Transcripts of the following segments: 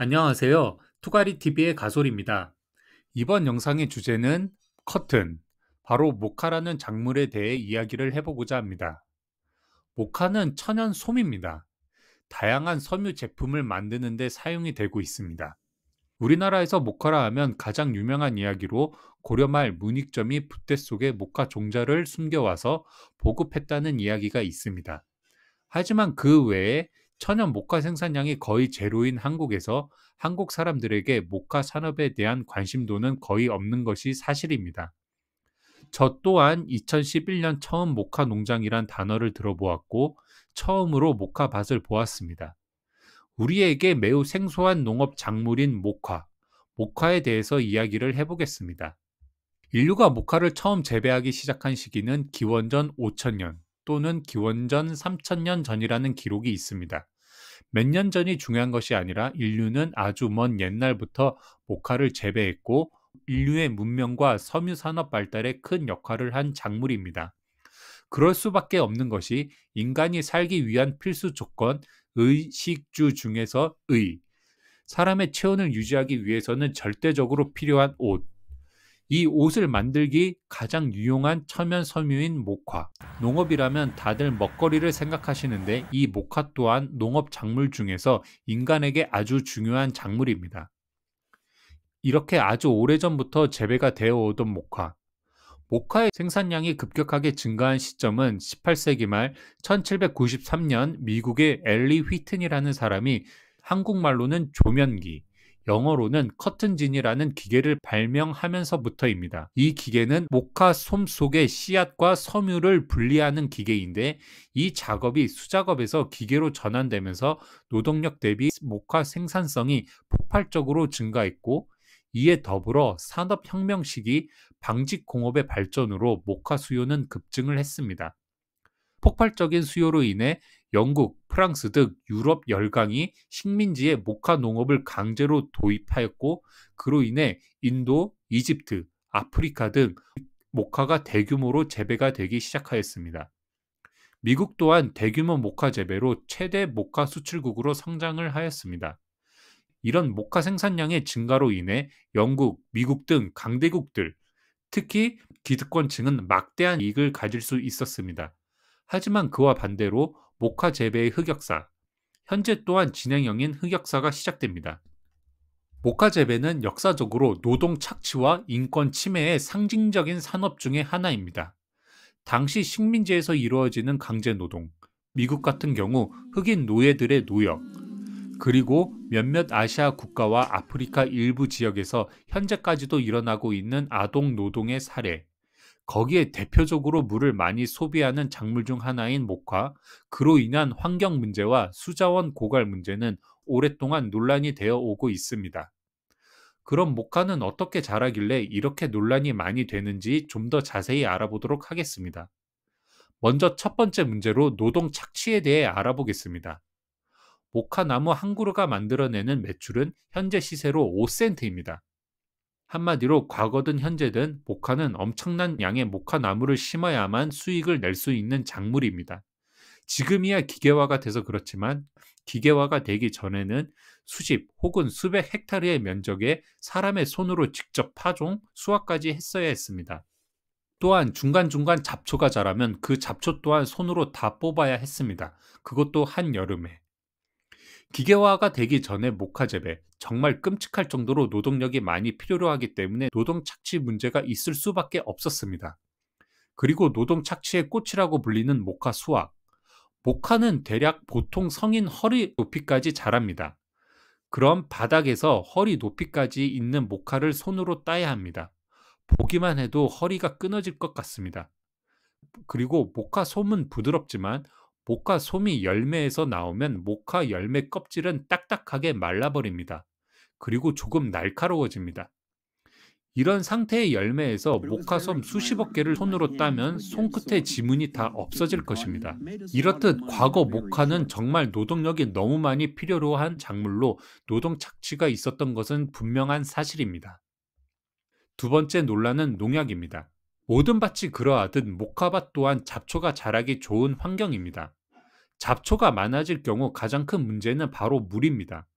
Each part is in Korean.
안녕하세요. 투가리TV의 가솔입니다. 이번 영상의 주제는 커튼, 바로 모카라는 작물에 대해 이야기를 해보고자 합니다. 모카는 천연 솜입니다. 다양한 섬유 제품을 만드는 데 사용이 되고 있습니다. 우리나라에서 모카라 하면 가장 유명한 이야기로 고려말 문익점이 붓대 속에 모카 종자를 숨겨와서 보급했다는 이야기가 있습니다. 하지만 그 외에 천연 모카 생산량이 거의 제로인 한국에서 한국 사람들에게 모카 산업에 대한 관심도는 거의 없는 것이 사실입니다. 저 또한 2011년 처음 모카 농장이란 단어를 들어보았고 처음으로 모카밭을 보았습니다. 우리에게 매우 생소한 농업 작물인 모카에 대해서 이야기를 해보겠습니다. 인류가 모카를 처음 재배하기 시작한 시기는 기원전 5000년 또는 기원전 3000년 전이라는 기록이 있습니다. 몇 년 전이 중요한 것이 아니라 인류는 아주 먼 옛날부터 모카를 재배했고 인류의 문명과 섬유 산업 발달에 큰 역할을 한 작물입니다. 그럴 수밖에 없는 것이 인간이 살기 위한 필수 조건, 의식주 중에서 사람의 체온을 유지하기 위해서는 절대적으로 필요한 옷, 이 옷을 만들기 가장 유용한 천연 섬유인 모카. 농업이라면 다들 먹거리를 생각하시는데 이 모카 또한 농업 작물 중에서 인간에게 아주 중요한 작물입니다. 이렇게 아주 오래전부터 재배가 되어 오던 모카의 생산량이 급격하게 증가한 시점은 18세기 말 1793년 미국의 엘리 휘튼이라는 사람이 한국말로는 조면기, 영어로는 커튼진이라는 기계를 발명하면서부터입니다. 이 기계는 모카 솜 속의 씨앗과 섬유를 분리하는 기계인데 이 작업이 수작업에서 기계로 전환되면서 노동력 대비 모카 생산성이 폭발적으로 증가했고 이에 더불어 산업혁명 시기 방직공업의 발전으로 모카 수요는 급증을 했습니다. 폭발적인 수요로 인해 영국, 프랑스 등 유럽 열강이 식민지에 모카 농업을 강제로 도입하였고 그로 인해 인도, 이집트, 아프리카 등 모카가 대규모로 재배가 되기 시작하였습니다. 미국 또한 대규모 모카 재배로 최대 모카 수출국으로 성장을 하였습니다. 이런 모카 생산량의 증가로 인해 영국, 미국 등 강대국들, 특히 기득권층은 막대한 이익을 가질 수 있었습니다. 하지만 그와 반대로 모카 재배의 흑역사, 현재 또한 진행형인 흑역사가 시작됩니다. 모카 재배는 역사적으로 노동 착취와 인권 침해의 상징적인 산업 중의 하나입니다. 당시 식민지에서 이루어지는 강제 노동, 미국 같은 경우 흑인 노예들의 노역, 그리고 몇몇 아시아 국가와 아프리카 일부 지역에서 현재까지도 일어나고 있는 아동 노동의 사례, 거기에 대표적으로 물을 많이 소비하는 작물 중 하나인 모카, 그로 인한 환경 문제와 수자원 고갈 문제는 오랫동안 논란이 되어 오고 있습니다. 그럼 모카는 어떻게 자라길래 이렇게 논란이 많이 되는지 좀 더 자세히 알아보도록 하겠습니다. 먼저 첫 번째 문제로 노동 착취에 대해 알아보겠습니다. 모카 나무 한 그루가 만들어내는 매출은 현재 시세로 5센트입니다. 한마디로 과거든 현재든 모카는 엄청난 양의 모카 나무를 심어야만 수익을 낼 수 있는 작물입니다. 지금이야 기계화가 돼서 그렇지만 기계화가 되기 전에는 수십 혹은 수백 헥타르의 면적에 사람의 손으로 직접 파종, 수확까지 했어야 했습니다. 또한 중간중간 잡초가 자라면 그 잡초 또한 손으로 다 뽑아야 했습니다. 그것도 한여름에. 기계화가 되기 전에 모카 재배, 정말 끔찍할 정도로 노동력이 많이 필요로 하기 때문에 노동 착취 문제가 있을 수밖에 없었습니다. 그리고 노동 착취의 꽃이라고 불리는 모카 수확. 모카는 대략 보통 성인 허리 높이까지 자랍니다. 그럼 바닥에서 허리 높이까지 있는 모카를 손으로 따야 합니다. 보기만 해도 허리가 끊어질 것 같습니다. 그리고 모카 솜은 부드럽지만 모카 솜이 열매에서 나오면 모카 열매 껍질은 딱딱하게 말라버립니다. 그리고 조금 날카로워집니다. 이런 상태의 열매에서 모카솜 수십억 개를 손으로 따면 손끝의 지문이 다 없어질 것입니다. 이렇듯 과거 모카는 정말 노동력이 너무 많이 필요로 한 작물로 노동 착취가 있었던 것은 분명한 사실입니다. 두 번째 논란은 농약입니다. 모든 밭이 그러하듯 모카밭 또한 잡초가 자라기 좋은 환경입니다. 잡초가 많아질 경우 가장 큰 문제는 바로 물입니다.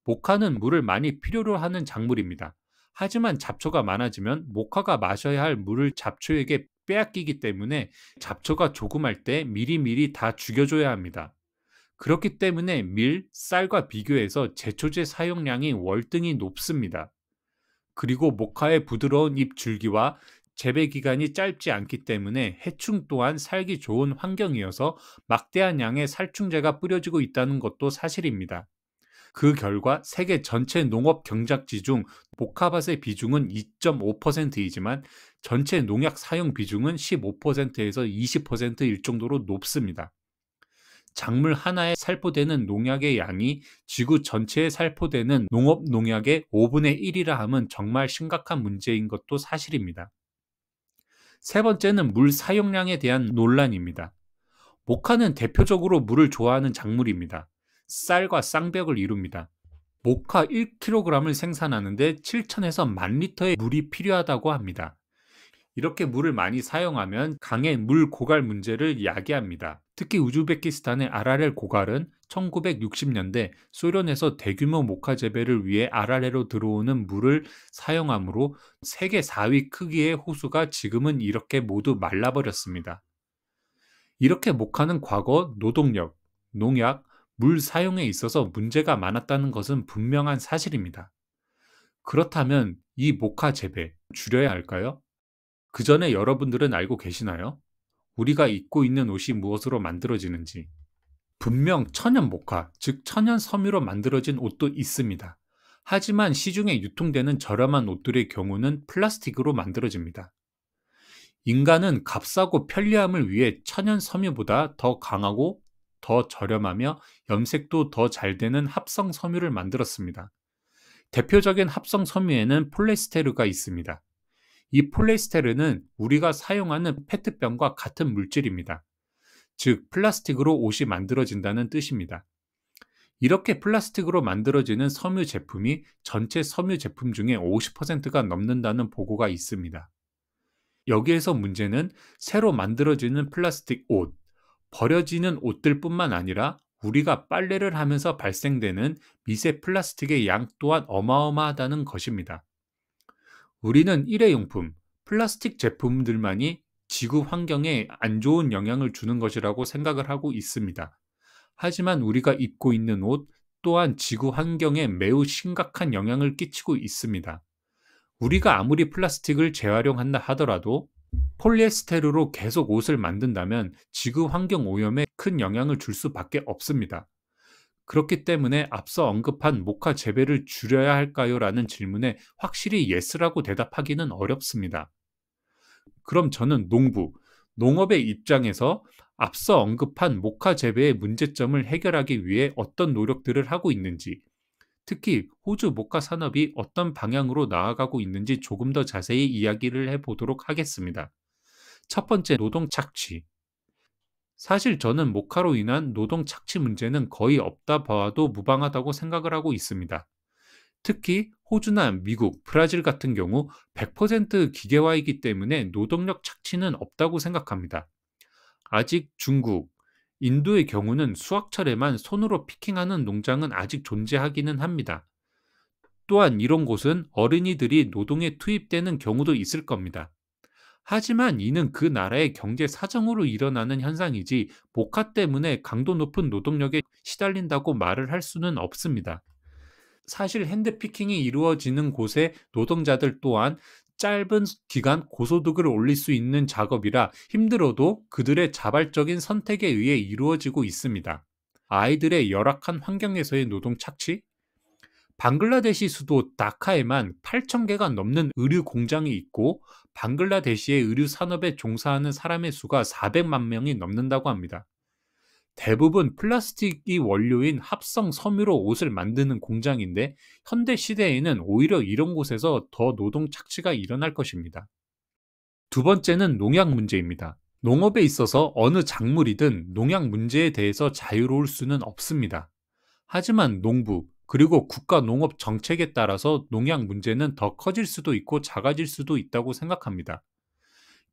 모카는 물을 많이 필요로 하는 작물입니다. 하지만 잡초가 많아지면 모카가 마셔야 할 물을 잡초에게 빼앗기기 때문에 잡초가 조금할 때 미리미리 다 죽여줘야 합니다. 그렇기 때문에 밀, 쌀과 비교해서 제초제 사용량이 월등히 높습니다. 그리고 모카의 부드러운 잎 줄기와 재배 기간이 짧지 않기 때문에 해충 또한 살기 좋은 환경이어서 막대한 양의 살충제가 뿌려지고 있다는 것도 사실입니다. 그 결과 세계 전체 농업 경작지 중 모카밭의 비중은 2.5%이지만 전체 농약 사용 비중은 15%에서 20%일 정도로 높습니다. 작물 하나에 살포되는 농약의 양이 지구 전체에 살포되는 농업 농약의 5분의 1이라 함은 정말 심각한 문제인 것도 사실입니다. 세 번째는 물 사용량에 대한 논란입니다. 모카는 대표적으로 물을 좋아하는 작물입니다. 쌀과 쌍벽을 이룹니다. 모카 1kg을 생산하는데 7천에서 10,000리터의 물이 필요하다고 합니다. 이렇게 물을 많이 사용하면 강의 물 고갈 문제를 야기합니다. 특히 우즈베키스탄의 아라렐 고갈은 1960년대 소련에서 대규모 모카 재배를 위해 아라렐로 들어오는 물을 사용하므로 세계 4위 크기의 호수가 지금은 이렇게 모두 말라버렸습니다. 이렇게 모카는 과거 노동력, 농약, 물 사용에 있어서 문제가 많았다는 것은 분명한 사실입니다. 그렇다면 이 모카 재배 줄여야 할까요? 그 전에 여러분들은 알고 계시나요? 우리가 입고 있는 옷이 무엇으로 만들어지는지. 분명 천연 모카, 즉 천연 섬유로 만들어진 옷도 있습니다. 하지만 시중에 유통되는 저렴한 옷들의 경우는 플라스틱으로 만들어집니다. 인간은 값싸고 편리함을 위해 천연 섬유보다 더 강하고 더 저렴하며 염색도 더 잘 되는 합성 섬유를 만들었습니다. 대표적인 합성 섬유에는 폴리에스테르가 있습니다. 이 폴리에스테르는 우리가 사용하는 페트병과 같은 물질입니다. 즉, 플라스틱으로 옷이 만들어진다는 뜻입니다. 이렇게 플라스틱으로 만들어지는 섬유 제품이 전체 섬유 제품 중에 50%가 넘는다는 보고가 있습니다. 여기에서 문제는 새로 만들어지는 플라스틱 옷, 버려지는 옷들뿐만 아니라 우리가 빨래를 하면서 발생되는 미세 플라스틱의 양 또한 어마어마하다는 것입니다. 우리는 일회용품, 플라스틱 제품들만이 지구 환경에 안 좋은 영향을 주는 것이라고 생각을 하고 있습니다. 하지만 우리가 입고 있는 옷 또한 지구 환경에 매우 심각한 영향을 끼치고 있습니다. 우리가 아무리 플라스틱을 재활용한다 하더라도 폴리에스테르로 계속 옷을 만든다면 지구 환경 오염에 큰 영향을 줄 수밖에 없습니다. 그렇기 때문에 앞서 언급한 모카 재배를 줄여야 할까요? 라는 질문에 확실히 예스라고 대답하기는 어렵습니다. 그럼 저는 농업의 입장에서 앞서 언급한 모카 재배의 문제점을 해결하기 위해 어떤 노력들을 하고 있는지, 특히 호주 모카 산업이 어떤 방향으로 나아가고 있는지 조금 더 자세히 이야기를 해보도록 하겠습니다. 첫 번째, 노동 착취. 사실 저는 모카로 인한 노동 착취 문제는 거의 없다 봐도 무방하다고 생각을 하고 있습니다. 특히 호주나 미국, 브라질 같은 경우 100% 기계화이기 때문에 노동력 착취는 없다고 생각합니다. 아직 중국, 인도의 경우는 수확철에만 손으로 피킹하는 농장은 아직 존재하기는 합니다. 또한 이런 곳은 어린이들이 노동에 투입되는 경우도 있을 겁니다. 하지만 이는 그 나라의 경제 사정으로 일어나는 현상이지 모카 때문에 강도 높은 노동력에 시달린다고 말을 할 수는 없습니다. 사실 핸드피킹이 이루어지는 곳의 노동자들 또한 짧은 기간 고소득을 올릴 수 있는 작업이라 힘들어도 그들의 자발적인 선택에 의해 이루어지고 있습니다. 아이들의 열악한 환경에서의 노동 착취? 방글라데시 수도 다카에만 8,000개가 넘는 의류 공장이 있고 방글라데시의 의류 산업에 종사하는 사람의 수가 400만 명이 넘는다고 합니다. 대부분 플라스틱이 원료인 합성 섬유로 옷을 만드는 공장인데 현대 시대에는 오히려 이런 곳에서 더 노동 착취가 일어날 것입니다. 두 번째는 농약 문제입니다. 농업에 있어서 어느 작물이든 농약 문제에 대해서 자유로울 수는 없습니다. 하지만 농부, 그리고 국가 농업 정책에 따라서 농약 문제는 더 커질 수도 있고 작아질 수도 있다고 생각합니다.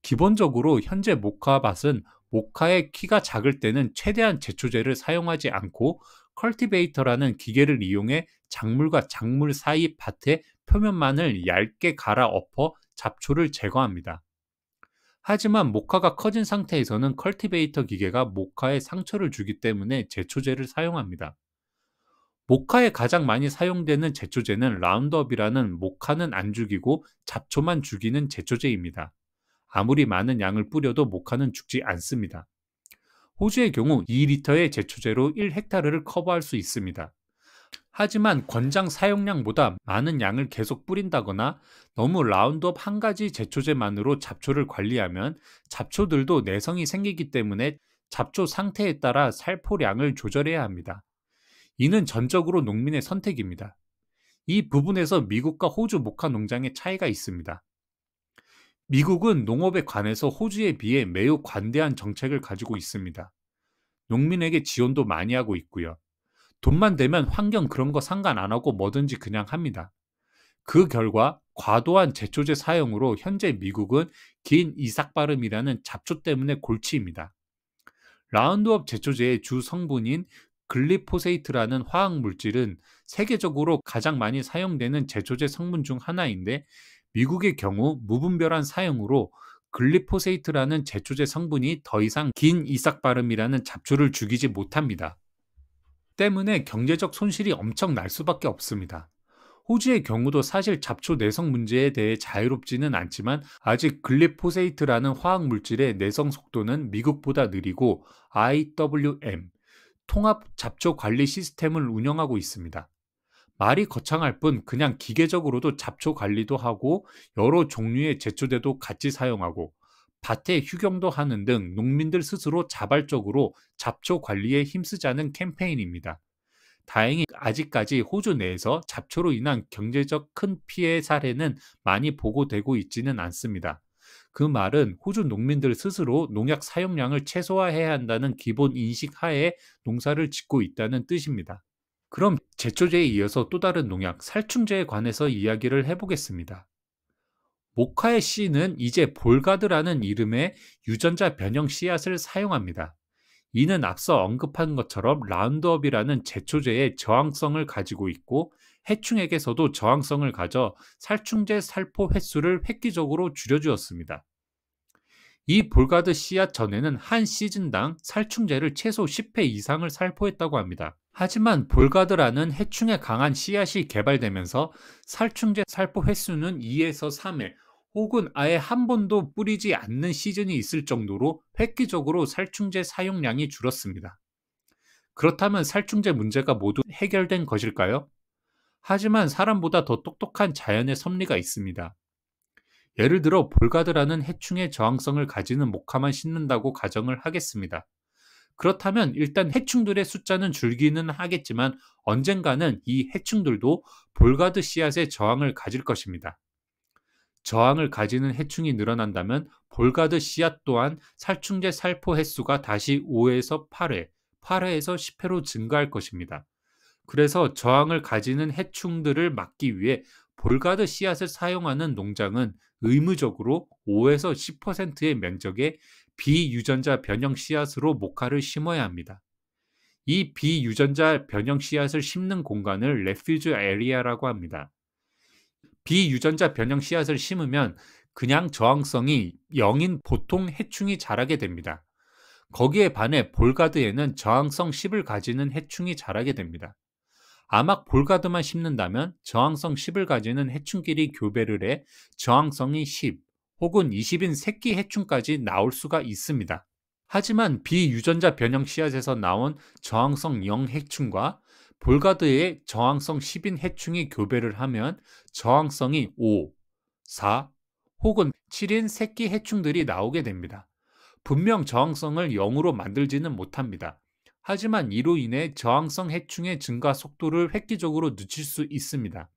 기본적으로 현재 모카밭은 모카의 키가 작을 때는 최대한 제초제를 사용하지 않고 컬티베이터라는 기계를 이용해 작물과 작물 사이 밭의 표면만을 얇게 갈아 엎어 잡초를 제거합니다. 하지만 모카가 커진 상태에서는 컬티베이터 기계가 모카에 상처를 주기 때문에 제초제를 사용합니다. 모카에 가장 많이 사용되는 제초제는 라운드업이라는 모카는 안 죽이고 잡초만 죽이는 제초제입니다. 아무리 많은 양을 뿌려도 모카는 죽지 않습니다. 호주의 경우 2리터의 제초제로 1헥타르를 커버할 수 있습니다. 하지만 권장 사용량보다 많은 양을 계속 뿌린다거나 너무 라운드업 한 가지 제초제만으로 잡초를 관리하면 잡초들도 내성이 생기기 때문에 잡초 상태에 따라 살포량을 조절해야 합니다. 이는 전적으로 농민의 선택입니다. 이 부분에서 미국과 호주 모카 농장의 차이가 있습니다. 미국은 농업에 관해서 호주에 비해 매우 관대한 정책을 가지고 있습니다. 농민에게 지원도 많이 하고 있고요. 돈만 되면 환경 그런 거 상관 안 하고 뭐든지 그냥 합니다. 그 결과 과도한 제초제 사용으로 현재 미국은 긴 이삭바름이라는 잡초 때문에 골치입니다. 라운드업 제초제의 주 성분인 글리포세이트라는 화학 물질은 세계적으로 가장 많이 사용되는 제초제 성분 중 하나인데 미국의 경우 무분별한 사용으로 글리포세이트라는 제초제 성분이 더 이상 긴 이삭바름이라는 잡초를 죽이지 못합니다. 때문에 경제적 손실이 엄청 날 수밖에 없습니다. 호주의 경우도 사실 잡초 내성 문제에 대해 자유롭지는 않지만 아직 글리포세이트라는 화학 물질의 내성 속도는 미국보다 느리고 IWM, 통합 잡초 관리 시스템을 운영하고 있습니다. 말이 거창할 뿐 그냥 기계적으로도 잡초 관리도 하고 여러 종류의 제초제도 같이 사용하고 밭에 휴경도 하는 등 농민들 스스로 자발적으로 잡초 관리에 힘쓰자는 캠페인입니다. 다행히 아직까지 호주 내에서 잡초로 인한 경제적 큰 피해 사례는 많이 보고되고 있지는 않습니다. 그 말은 호주 농민들 스스로 농약 사용량을 최소화해야 한다는 기본 인식 하에 농사를 짓고 있다는 뜻입니다. 그럼 제초제에 이어서 또 다른 농약, 살충제에 관해서 이야기를 해보겠습니다. 모카의 씨는 이제 볼가드라는 이름의 유전자 변형 씨앗을 사용합니다. 이는 앞서 언급한 것처럼 라운드업이라는 제초제의 저항성을 가지고 있고 해충에게서도 저항성을 가져 살충제 살포 횟수를 획기적으로 줄여주었습니다. 이 볼가드 씨앗 전에는 한 시즌당 살충제를 최소 10회 이상을 살포했다고 합니다. 하지만 볼가드라는 해충에 강한 씨앗이 개발되면서 살충제 살포 횟수는 2에서 3회 혹은 아예 한 번도 뿌리지 않는 시즌이 있을 정도로 획기적으로 살충제 사용량이 줄었습니다. 그렇다면 살충제 문제가 모두 해결된 것일까요? 하지만 사람보다 더 똑똑한 자연의 섭리가 있습니다. 예를 들어 볼가드라는 해충의 저항성을 가지는 모카만 심는다고 가정을 하겠습니다. 그렇다면 일단 해충들의 숫자는 줄기는 하겠지만 언젠가는 이 해충들도 볼가드 씨앗의 저항을 가질 것입니다. 저항을 가지는 해충이 늘어난다면 볼가드 씨앗 또한 살충제 살포 횟수가 다시 5에서 8회, 8회에서 10회로 증가할 것입니다. 그래서 저항을 가지는 해충들을 막기 위해 볼가드 씨앗을 사용하는 농장은 의무적으로 5에서 10%의 면적에 비유전자 변형 씨앗으로 모카를 심어야 합니다. 이 비유전자 변형 씨앗을 심는 공간을 레퓨지 에리아라고 합니다. 비유전자 변형 씨앗을 심으면 그냥 저항성이 0인 보통 해충이 자라게 됩니다. 거기에 반해 볼가드에는 저항성 10을 가지는 해충이 자라게 됩니다. 아막 볼가드만 심는다면 저항성 10을 가지는 해충끼리 교배를 해 저항성이 10 혹은 20인 새끼 해충까지 나올 수가 있습니다. 하지만 비유전자 변형 씨앗에서 나온 저항성 0 해충과 볼가드의 저항성 10인 해충이 교배를 하면 저항성이 5, 4 혹은 7인 새끼 해충들이 나오게 됩니다. 분명 저항성을 0으로 만들지는 못합니다. 하지만 이로 인해 저항성 해충의 증가 속도를 획기적으로 늦출 수 있습니다.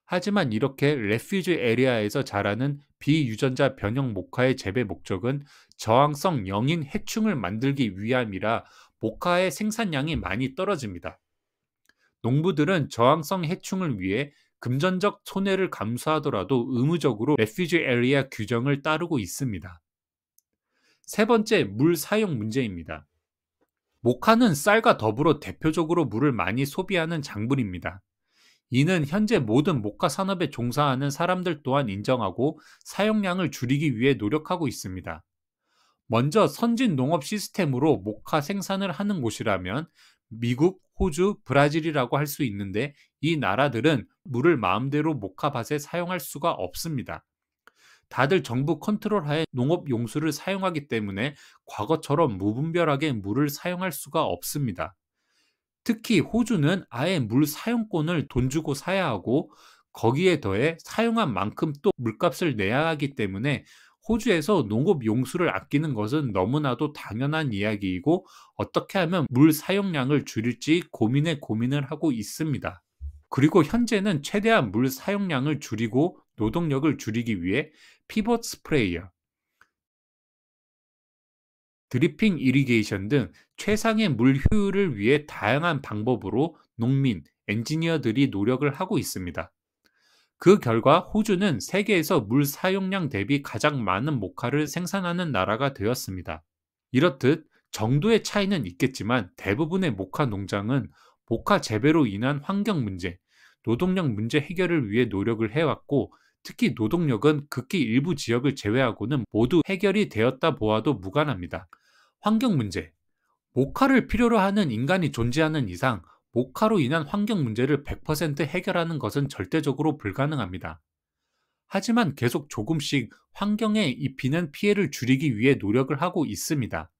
하지만 이렇게 레퓨지 에리아에서 자라는 비유전자 변형 모카의 재배 목적은 저항성 0인 해충을 만들기 위함이라 모카의 생산량이 많이 떨어집니다. 농부들은 저항성 해충을 위해 금전적 손해를 감수하더라도 의무적으로 레퓨지 에리아 규정을 따르고 있습니다. 세 번째, 물 사용 문제입니다. 모카는 쌀과 더불어 대표적으로 물을 많이 소비하는 작물입니다. 이는 현재 모든 모카 산업에 종사하는 사람들 또한 인정하고 사용량을 줄이기 위해 노력하고 있습니다. 먼저 선진 농업 시스템으로 모카 생산을 하는 곳이라면 미국, 호주, 브라질이라고 할 수 있는데 이 나라들은 물을 마음대로 모카밭에 사용할 수가 없습니다. 다들 정부 컨트롤 하에 농업 용수를 사용하기 때문에 과거처럼 무분별하게 물을 사용할 수가 없습니다. 특히 호주는 아예 물 사용권을 돈 주고 사야 하고 거기에 더해 사용한 만큼 또 물값을 내야 하기 때문에 호주에서 농업 용수를 아끼는 것은 너무나도 당연한 이야기이고 어떻게 하면 물 사용량을 줄일지 고민을 하고 있습니다. 그리고 현재는 최대한 물 사용량을 줄이고 노동력을 줄이기 위해 피벗 스프레이어, 드리핑 이리게이션 등 최상의 물 효율을 위해 다양한 방법으로 농민, 엔지니어들이 노력을 하고 있습니다. 그 결과 호주는 세계에서 물 사용량 대비 가장 많은 모카를 생산하는 나라가 되었습니다. 이렇듯 정도의 차이는 있겠지만 대부분의 모카 농장은 모카 재배로 인한 환경 문제, 노동력 문제 해결을 위해 노력을 해왔고 특히 노동력은 극히 일부 지역을 제외하고는 모두 해결이 되었다 보아도 무관합니다. 환경 문제. 모카를 필요로 하는 인간이 존재하는 이상 모카로 인한 환경 문제를 100% 해결하는 것은 절대적으로 불가능합니다. 하지만 계속 조금씩 환경에 입히는 피해를 줄이기 위해 노력을 하고 있습니다.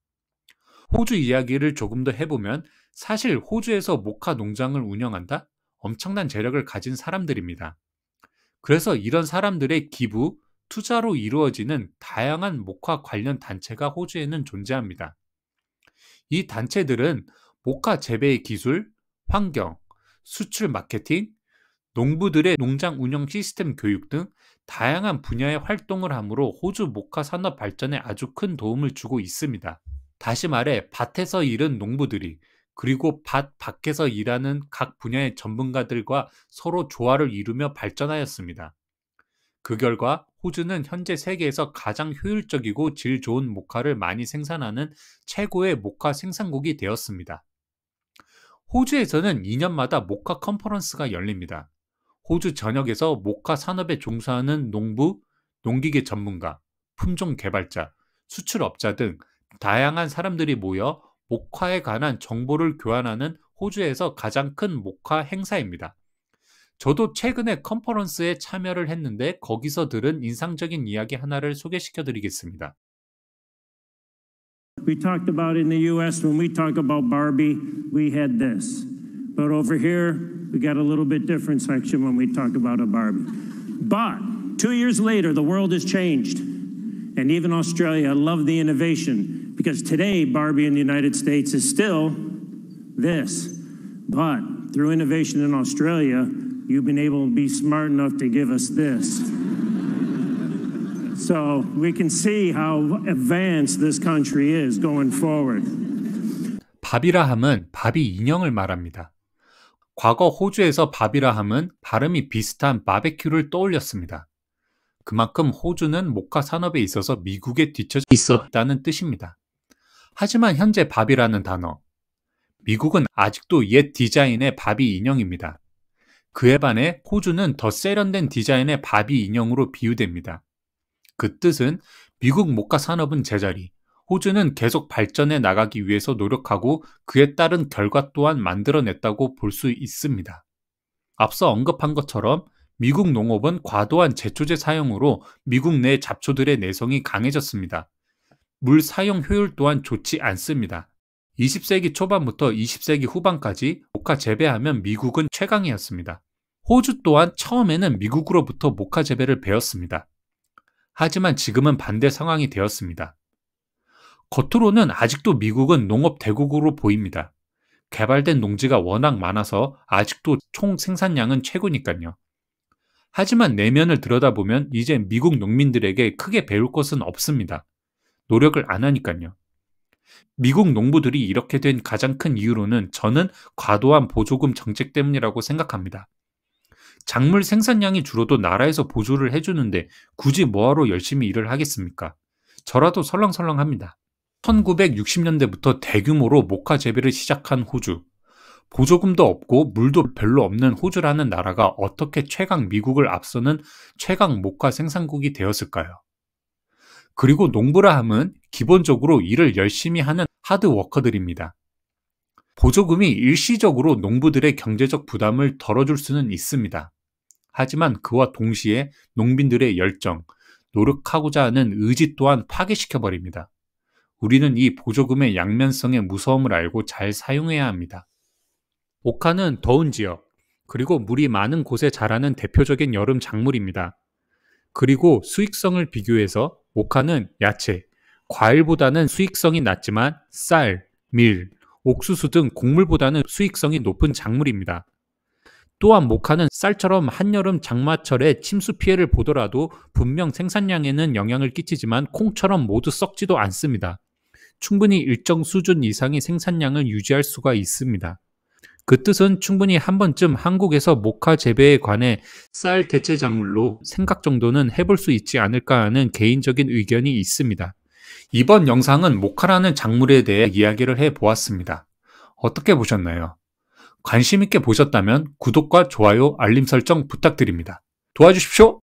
호주 이야기를 조금 더 해보면 사실 호주에서 모카 농장을 운영한다? 엄청난 재력을 가진 사람들입니다. 그래서 이런 사람들의 기부, 투자로 이루어지는 다양한 모카 관련 단체가 호주에는 존재합니다. 이 단체들은 모카 재배의 기술, 환경, 수출 마케팅, 농부들의 농장 운영 시스템 교육 등 다양한 분야의 활동을 하므로 호주 모카 산업 발전에 아주 큰 도움을 주고 있습니다. 다시 말해 밭에서 일은 농부들이 그리고 밭 밖에서 일하는 각 분야의 전문가들과 서로 조화를 이루며 발전하였습니다. 그 결과 호주는 현재 세계에서 가장 효율적이고 질 좋은 모카를 많이 생산하는 최고의 모카 생산국이 되었습니다. 호주에서는 2년마다 모카 컨퍼런스가 열립니다. 호주 전역에서 모카 산업에 종사하는 농부, 농기계 전문가, 품종 개발자, 수출업자 등 다양한 사람들이 모여 모카에 관한 정보를 교환하는 호주에서 가장 큰 모카 행사입니다. 저도 최근에 컨퍼런스에 참여를 했는데 거기서 들은 인상적인 이야기 하나를 소개시켜 드리겠습니다. We talked about in the US, when we talk about Barbie, we had this. But over here, we got a little bit different section when we talk about a Barbie. But 2 years later, the world has changed. And even Australia, I love the innovation because today, Barbie in the United States is still this. But through innovation in Australia, you've been able to be smart enough to give us this. So we can see how advanced this country is going forward. 밥이라 함은 바비 인형을 말합니다. 과거 호주에서 밥이라 함은 발음이 비슷한 바베큐를 떠올렸습니다. 그만큼 호주는 모카 산업에 있어서 미국에 뒤처져 있었다는 뜻입니다. 하지만 현재 밥이라는 단어, 미국은 아직도 옛 디자인의 바비 인형입니다. 그에 반해 호주는 더 세련된 디자인의 바비 인형으로 비유됩니다. 그 뜻은 미국 모카 산업은 제자리, 호주는 계속 발전해 나가기 위해서 노력하고 그에 따른 결과 또한 만들어냈다고 볼 수 있습니다. 앞서 언급한 것처럼 미국 농업은 과도한 제초제 사용으로 미국 내 잡초들의 내성이 강해졌습니다. 물 사용 효율 또한 좋지 않습니다. 20세기 초반부터 20세기 후반까지 모카 재배하면 미국은 최강이었습니다. 호주 또한 처음에는 미국으로부터 모카 재배를 배웠습니다. 하지만 지금은 반대 상황이 되었습니다. 겉으로는 아직도 미국은 농업 대국으로 보입니다. 개발된 농지가 워낙 많아서 아직도 총 생산량은 최고니까요. 하지만 내면을 들여다보면 이제 미국 농민들에게 크게 배울 것은 없습니다. 노력을 안 하니까요. 미국 농부들이 이렇게 된 가장 큰 이유로는 저는 과도한 보조금 정책 때문이라고 생각합니다. 작물 생산량이 줄어도 나라에서 보조를 해주는데 굳이 뭐하러 열심히 일을 하겠습니까? 저라도 설렁설렁합니다. 1960년대부터 대규모로 모카 재배를 시작한 호주. 보조금도 없고 물도 별로 없는 호주라는 나라가 어떻게 최강 미국을 앞서는 최강 모카 생산국이 되었을까요? 그리고 농부라 함은 기본적으로 일을 열심히 하는 하드워커들입니다. 보조금이 일시적으로 농부들의 경제적 부담을 덜어줄 수는 있습니다. 하지만 그와 동시에 농민들의 열정, 노력하고자 하는 의지 또한 파괴시켜버립니다. 우리는 이 보조금의 양면성의 무서움을 알고 잘 사용해야 합니다. 모카는 더운 지역, 그리고 물이 많은 곳에 자라는 대표적인 여름 작물입니다. 그리고 수익성을 비교해서 모카는 야채, 과일보다는 수익성이 낮지만 쌀, 밀, 옥수수 등 곡물보다는 수익성이 높은 작물입니다. 또한 모카는 쌀처럼 한여름 장마철에 침수 피해를 보더라도 분명 생산량에는 영향을 끼치지만 콩처럼 모두 썩지도 않습니다. 충분히 일정 수준 이상의 생산량을 유지할 수가 있습니다. 그 뜻은 충분히 한 번쯤 한국에서 모카 재배에 관해 쌀 대체 작물로 생각 정도는 해볼 수 있지 않을까 하는 개인적인 의견이 있습니다. 이번 영상은 모카라는 작물에 대해 이야기를 해보았습니다. 어떻게 보셨나요? 관심 있게 보셨다면 구독과 좋아요, 알림 설정 부탁드립니다. 도와주십시오!